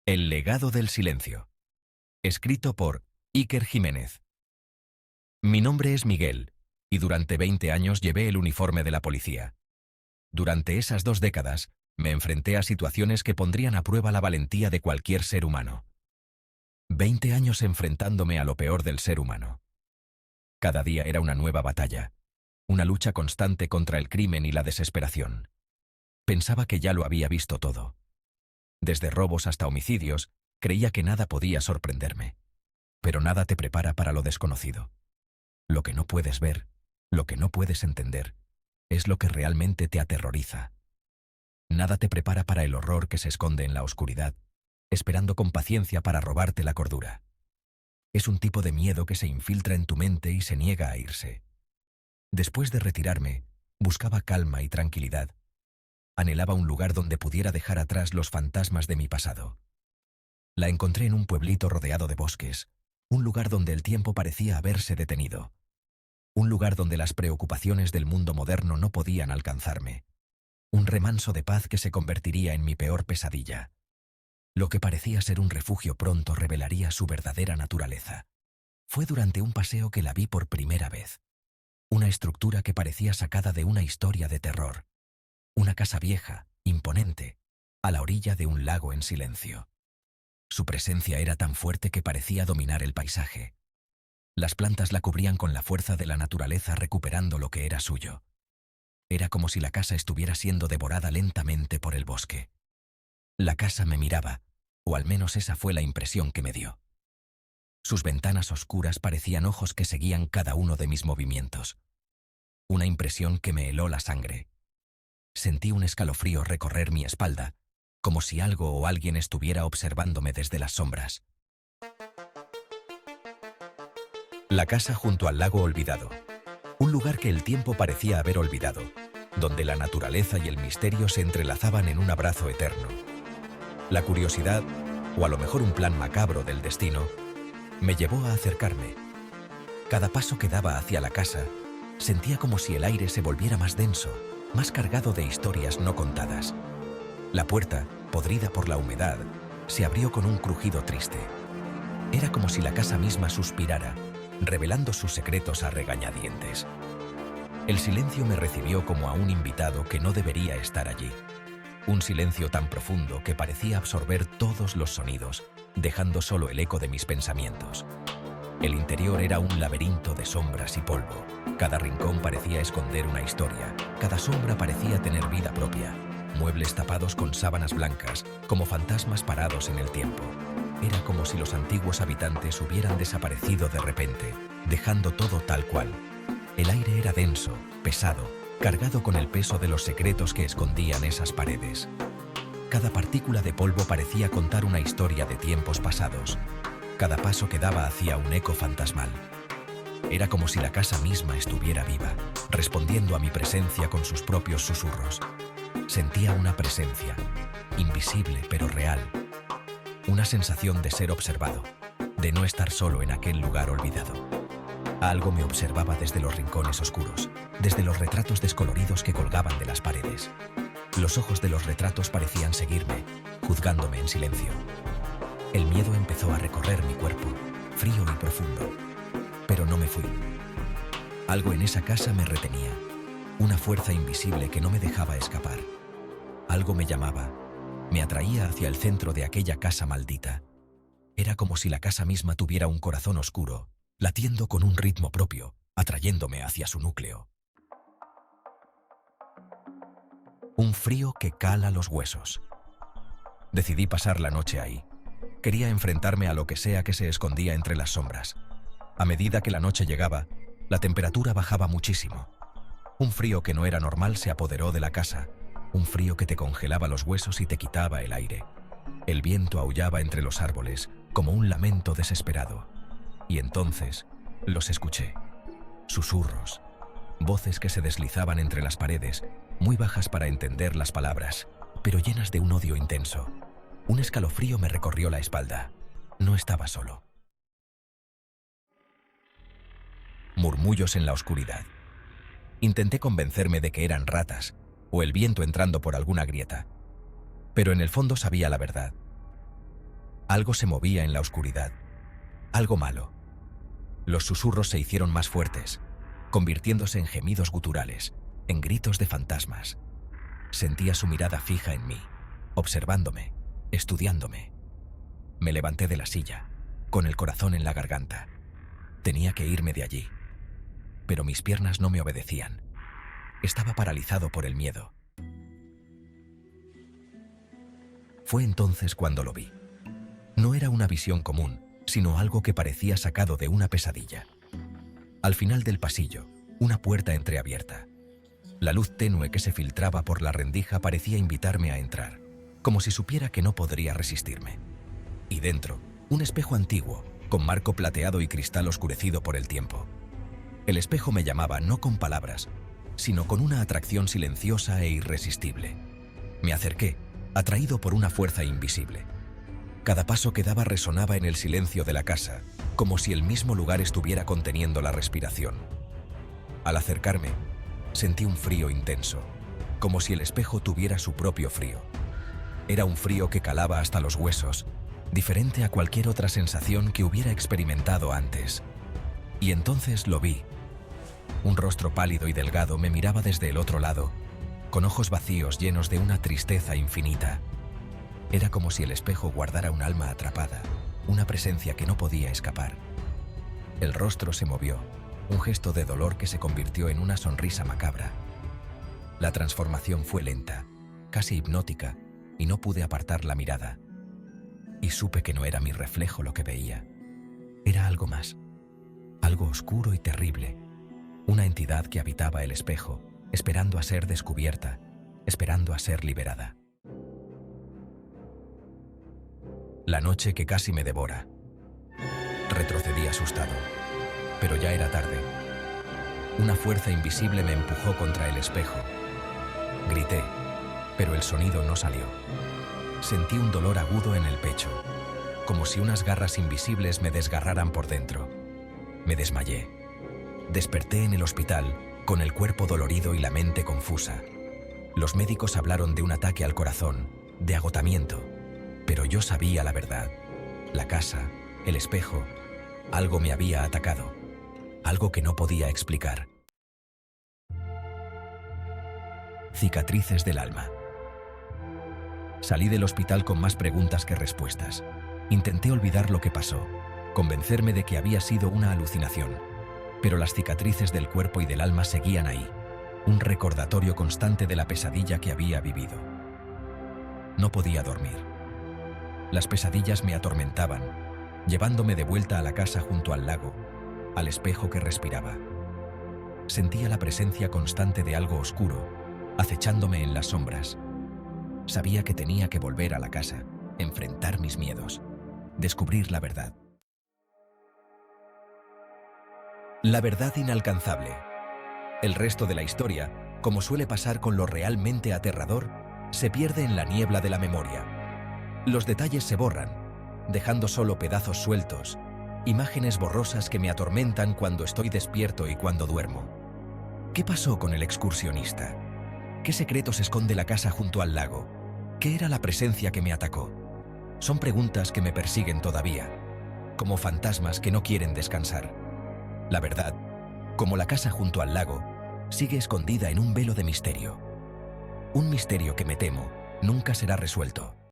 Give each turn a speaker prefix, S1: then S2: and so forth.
S1: El legado del silencio. Escrito por Iker Jiménez. Mi nombre es Miguel, y durante 20 años llevé el uniforme de la policía. Durante esas 2 décadas, me enfrenté a situaciones que pondrían a prueba la valentía de cualquier ser humano. 20 años enfrentándome a lo peor del ser humano. Cada día era una nueva batalla, una lucha constante contra el crimen y la desesperación. Pensaba que ya lo había visto todo. Desde robos hasta homicidios, creía que nada podía sorprenderme. Pero nada te prepara para lo desconocido. Lo que no puedes ver, lo que no puedes entender, es lo que realmente te aterroriza. Nada te prepara para el horror que se esconde en la oscuridad, esperando con paciencia para robarte la cordura. Es un tipo de miedo que se infiltra en tu mente y se niega a irse. Después de retirarme, buscaba calma y tranquilidad. Anhelaba un lugar donde pudiera dejar atrás los fantasmas de mi pasado. La encontré en un pueblito rodeado de bosques, un lugar donde el tiempo parecía haberse detenido. Un lugar donde las preocupaciones del mundo moderno no podían alcanzarme. Un remanso de paz que se convertiría en mi peor pesadilla. Lo que parecía ser un refugio pronto revelaría su verdadera naturaleza. Fue durante un paseo que la vi por primera vez. Una estructura que parecía sacada de una historia de terror. Una casa vieja, imponente, a la orilla de un lago en silencio. Su presencia era tan fuerte que parecía dominar el paisaje. Las plantas la cubrían con la fuerza de la naturaleza recuperando lo que era suyo. Era como si la casa estuviera siendo devorada lentamente por el bosque. La casa me miraba, o al menos esa fue la impresión que me dio. Sus ventanas oscuras parecían ojos que seguían cada uno de mis movimientos. Una impresión que me heló la sangre. Sentí un escalofrío recorrer mi espalda, como si algo o alguien estuviera observándome desde las sombras. La casa junto al lago olvidado. Un lugar que el tiempo parecía haber olvidado, donde la naturaleza y el misterio se entrelazaban en un abrazo eterno. La curiosidad, o a lo mejor un plan macabro del destino, me llevó a acercarme. Cada paso que daba hacia la casa, sentía como si el aire se volviera más denso, más cargado de historias no contadas. La puerta, podrida por la humedad, se abrió con un crujido triste. Era como si la casa misma suspirara, revelando sus secretos a regañadientes. El silencio me recibió como a un invitado que no debería estar allí. Un silencio tan profundo que parecía absorber todos los sonidos, dejando solo el eco de mis pensamientos. El interior era un laberinto de sombras y polvo. Cada rincón parecía esconder una historia, cada sombra parecía tener vida propia. Muebles tapados con sábanas blancas, como fantasmas parados en el tiempo. Era como si los antiguos habitantes hubieran desaparecido de repente, dejando todo tal cual. El aire era denso, pesado, cargado con el peso de los secretos que escondían esas paredes. Cada partícula de polvo parecía contar una historia de tiempos pasados. Cada paso que daba hacía un eco fantasmal. Era como si la casa misma estuviera viva, respondiendo a mi presencia con sus propios susurros. Sentía una presencia, invisible pero real. Una sensación de ser observado, de no estar solo en aquel lugar olvidado. Algo me observaba desde los rincones oscuros, desde los retratos descoloridos que colgaban de las paredes. Los ojos de los retratos parecían seguirme, juzgándome en silencio. El miedo empezó a recorrer mi cuerpo, frío y profundo. Pero no me fui. Algo en esa casa me retenía, una fuerza invisible que no me dejaba escapar. Algo me llamaba, me atraía hacia el centro de aquella casa maldita. Era como si la casa misma tuviera un corazón oscuro, latiendo con un ritmo propio, atrayéndome hacia su núcleo. Un frío que cala los huesos. Decidí pasar la noche ahí. Quería enfrentarme a lo que sea que se escondía entre las sombras. A medida que la noche llegaba, la temperatura bajaba muchísimo. Un frío que no era normal se apoderó de la casa, un frío que te congelaba los huesos y te quitaba el aire. El viento aullaba entre los árboles, como un lamento desesperado. Y entonces, los escuché. Susurros, voces que se deslizaban entre las paredes, muy bajas para entender las palabras, pero llenas de un odio intenso. Un escalofrío me recorrió la espalda. No estaba solo. Murmullos en la oscuridad. Intenté convencerme de que eran ratas, o el viento entrando por alguna grieta. Pero en el fondo sabía la verdad. Algo se movía en la oscuridad. Algo malo. Los susurros se hicieron más fuertes, convirtiéndose en gemidos guturales, en gritos de fantasmas. Sentía su mirada fija en mí, observándome, estudiándome. Me levanté de la silla, con el corazón en la garganta. Tenía que irme de allí. Pero mis piernas no me obedecían. Estaba paralizado por el miedo. Fue entonces cuando lo vi. No era una visión común, sino algo que parecía sacado de una pesadilla. Al final del pasillo, una puerta entreabierta. La luz tenue que se filtraba por la rendija parecía invitarme a entrar, como si supiera que no podría resistirme. Y dentro, un espejo antiguo, con marco plateado y cristal oscurecido por el tiempo. El espejo me llamaba no con palabras, sino con una atracción silenciosa e irresistible. Me acerqué, atraído por una fuerza invisible. Cada paso que daba resonaba en el silencio de la casa, como si el mismo lugar estuviera conteniendo la respiración. Al acercarme, sentí un frío intenso, como si el espejo tuviera su propio frío. Era un frío que calaba hasta los huesos, diferente a cualquier otra sensación que hubiera experimentado antes. Y entonces lo vi. Un rostro pálido y delgado me miraba desde el otro lado, con ojos vacíos llenos de una tristeza infinita. Era como si el espejo guardara un alma atrapada, una presencia que no podía escapar. El rostro se movió, un gesto de dolor que se convirtió en una sonrisa macabra. La transformación fue lenta, casi hipnótica, y no pude apartar la mirada. Y supe que no era mi reflejo lo que veía. Era algo más, algo oscuro y terrible. Una entidad que habitaba el espejo, esperando a ser descubierta, esperando a ser liberada. La noche que casi me devora. Retrocedí asustado, pero ya era tarde. Una fuerza invisible me empujó contra el espejo. Grité, pero el sonido no salió. Sentí un dolor agudo en el pecho, como si unas garras invisibles me desgarraran por dentro. Me desmayé. Desperté en el hospital, con el cuerpo dolorido y la mente confusa. Los médicos hablaron de un ataque al corazón, de agotamiento, pero yo sabía la verdad. La casa, el espejo, algo me había atacado, algo que no podía explicar. Cicatrices del alma. Salí del hospital con más preguntas que respuestas. Intenté olvidar lo que pasó, convencerme de que había sido una alucinación, pero las cicatrices del cuerpo y del alma seguían ahí, un recordatorio constante de la pesadilla que había vivido. No podía dormir. Las pesadillas me atormentaban, llevándome de vuelta a la casa junto al lago, al espejo que respiraba. Sentía la presencia constante de algo oscuro, acechándome en las sombras. Sabía que tenía que volver a la casa, enfrentar mis miedos, descubrir la verdad. La verdad inalcanzable. El resto de la historia, como suele pasar con lo realmente aterrador, se pierde en la niebla de la memoria. Los detalles se borran, dejando solo pedazos sueltos, imágenes borrosas que me atormentan cuando estoy despierto y cuando duermo. ¿Qué pasó con el excursionista? ¿Qué secretos esconde la casa junto al lago? ¿Qué era la presencia que me atacó? Son preguntas que me persiguen todavía, como fantasmas que no quieren descansar. La verdad, como la casa junto al lago, sigue escondida en un velo de misterio. Un misterio que me temo nunca será resuelto.